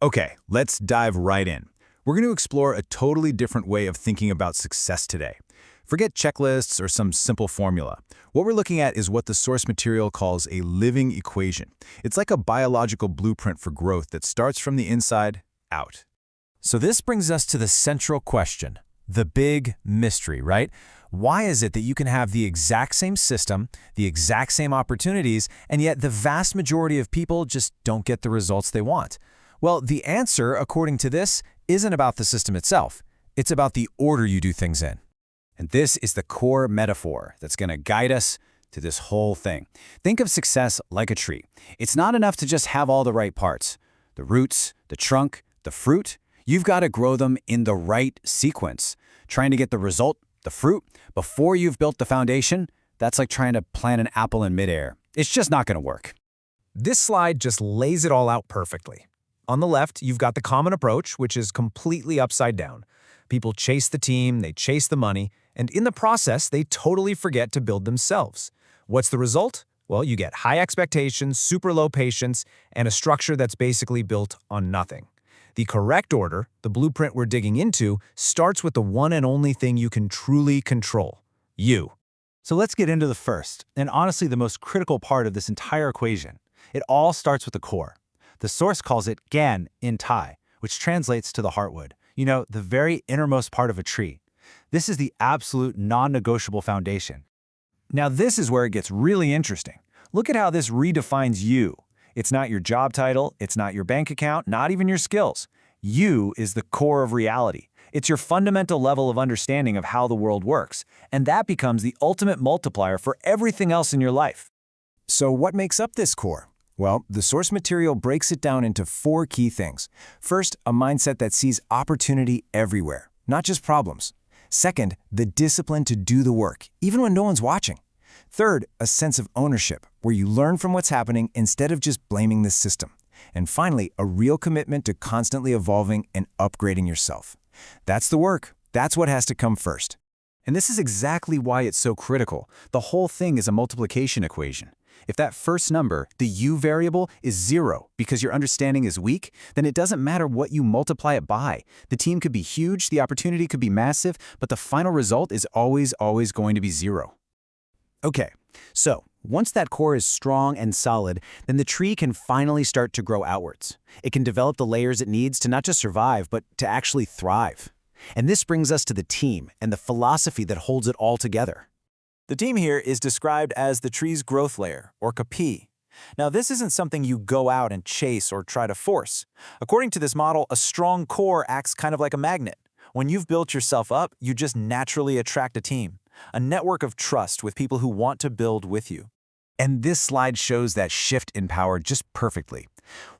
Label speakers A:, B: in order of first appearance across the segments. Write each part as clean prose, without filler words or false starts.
A: Okay, let's dive right in. We're going to explore a totally different way of thinking about success today. Forget checklists or some simple formula. What we're looking at is what the source material calls a living equation. It's like a biological blueprint for growth that starts from the inside out.
B: So this brings us to the central question, the big mystery, right? Why is it that you can have the exact same system, the exact same opportunities, and yet the vast majority of people just don't get the results they want? Well, the answer, according to this, isn't about the system itself. It's about the order you do things in.
C: And this is the core metaphor that's going to guide us to this whole thing. Think of success like a tree. It's not enough to just have all the right parts. The roots, the trunk, the fruit, you've got to grow them in the right sequence. Trying to get the result, the fruit, before you've built the foundation, that's like trying to plant an apple in midair. It's just not going to work.
D: This slide just lays it all out perfectly. On the left, you've got the common approach, which is completely upside down. People chase the team, they chase the money, and in the process, they totally forget to build themselves. What's the result? Well, you get high expectations, super low patience, and a structure that's basically built on nothing. The correct order, the blueprint we're digging into, starts with the one and only thing you can truly control: you.
B: So let's get into the first, and honestly the most critical part of this entire equation. It all starts with the core. The source calls it gan in Thai, which translates to the heartwood. You know, the very innermost part of a tree. This is the absolute non-negotiable foundation. Now this is where it gets really interesting. Look at how this redefines you. It's not your job title, it's not your bank account, not even your skills. You is the core of reality. It's your fundamental level of understanding of how the world works, and that becomes the ultimate multiplier for everything else in your life.
E: So what makes up this core? Well, the source material breaks it down into 4 key things. First, a mindset that sees opportunity everywhere, not just problems. Second, the discipline to do the work, even when no one's watching. Third, a sense of ownership, where you learn from what's happening instead of just blaming the system. And finally, a real commitment to constantly evolving and upgrading yourself. That's the work. That's what has to come first.
A: And this is exactly why it's so critical. The whole thing is a multiplication equation. If that first number, the u variable, is 0 because your understanding is weak, then it doesn't matter what you multiply it by. The team could be huge, the opportunity could be massive, but the final result is always going to be 0.
C: Okay, so once that core is strong and solid, then the tree can finally start to grow outwards. It can develop the layers it needs to not just survive, but to actually thrive. And this brings us to the team and the philosophy that holds it all together.
B: The team here is described as the tree's growth layer, or kapi. Now, this isn't something you go out and chase or try to force. According to this model, a strong core acts kind of like a magnet. When you've built yourself up, you just naturally attract a team, a network of trust with people who want to build with you.
E: And this slide shows that shift in power just perfectly.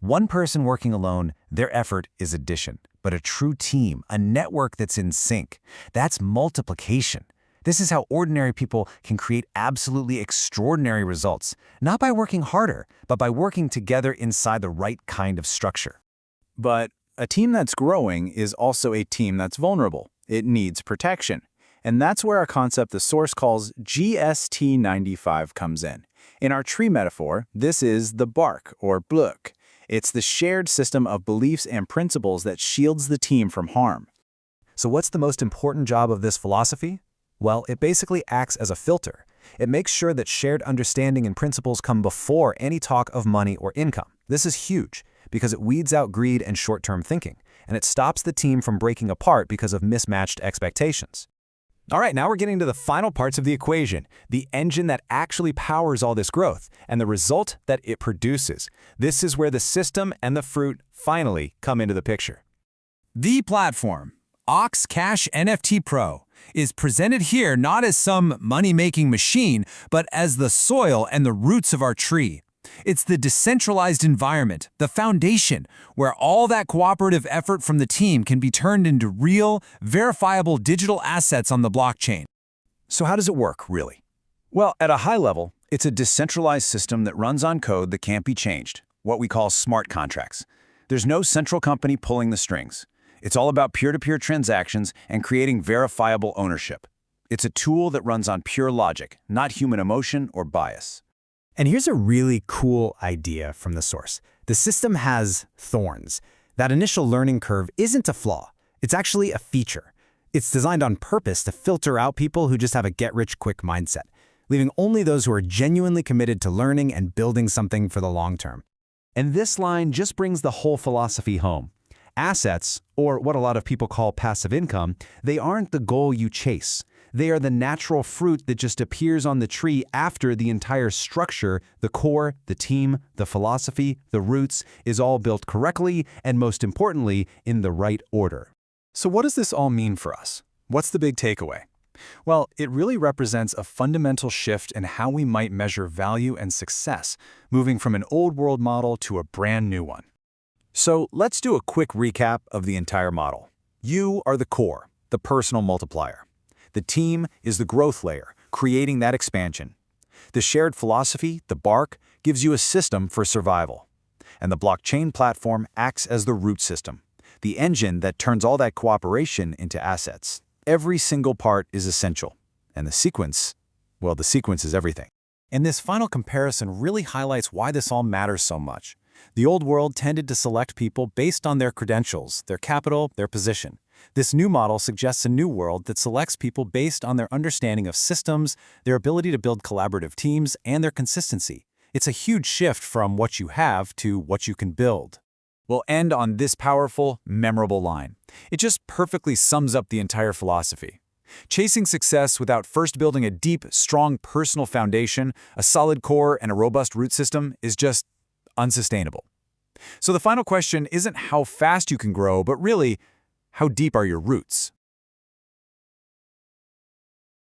E: One person working alone, their effort is addition. But a true team, a network that's in sync, that's multiplication. This is how ordinary people can create absolutely extraordinary results, not by working harder, but by working together inside the right kind of structure.
A: But a team that's growing is also a team that's vulnerable. It needs protection. And that's where a concept the source calls GST95 comes in. In our tree metaphor, this is the bark, or bluk. It's the shared system of beliefs and principles that shields the team from harm.
E: So what's the most important job of this philosophy? Well, it basically acts as a filter. It makes sure that shared understanding and principles come before any talk of money or income. This is huge because it weeds out greed and short-term thinking, and it stops the team from breaking apart because of mismatched expectations.
B: All right, now we're getting to the final parts of the equation, the engine that actually powers all this growth, and the result that it produces. This is where the system and the fruit finally come into the picture.
F: The platform, Ox Cash NFT Pro, is presented here not as some money-making machine, but as the soil and the roots of our tree. It's the decentralized environment, the foundation, where all that cooperative effort from the team can be turned into real, verifiable digital assets on the blockchain.
A: So how does it work, really? Well, at a high level, it's a decentralized system that runs on code that can't be changed, what we call smart contracts. There's no central company pulling the strings. It's all about peer-to-peer transactions and creating verifiable ownership. It's a tool that runs on pure logic, not human emotion or bias.
C: And here's a really cool idea from the source. The system has thorns. That initial learning curve isn't a flaw. It's actually a feature. It's designed on purpose to filter out people who just have a get-rich-quick mindset, leaving only those who are genuinely committed to learning and building something for the long term.
B: And this line just brings the whole philosophy home. Assets, or what a lot of people call passive income, they aren't the goal you chase. They are the natural fruit that just appears on the tree after the entire structure, the core, the team, the philosophy, the roots, is all built correctly and, most importantly, in the right order.
A: So what does this all mean for us? What's the big takeaway? Well, it really represents a fundamental shift in how we might measure value and success, moving from an old world model to a brand new one.
C: So let's do a quick recap of the entire model. You are the core, the personal multiplier. The team is the growth layer, creating that expansion. The shared philosophy, the bark, gives you a system for survival. And the blockchain platform acts as the root system, the engine that turns all that cooperation into assets. Every single part is essential. And the sequence, well, the sequence is everything.
B: And this final comparison really highlights why this all matters so much. The old world tended to select people based on their credentials, their capital, their position. This new model suggests a new world that selects people based on their understanding of systems, their ability to build collaborative teams, and their consistency. It's a huge shift from what you have to what you can build.
A: We'll end on this powerful, memorable line. It just perfectly sums up the entire philosophy. Chasing success without first building a deep, strong personal foundation, a solid core, and a robust root system is just unsustainable. So the final question isn't how fast you can grow, but really, how deep are your roots?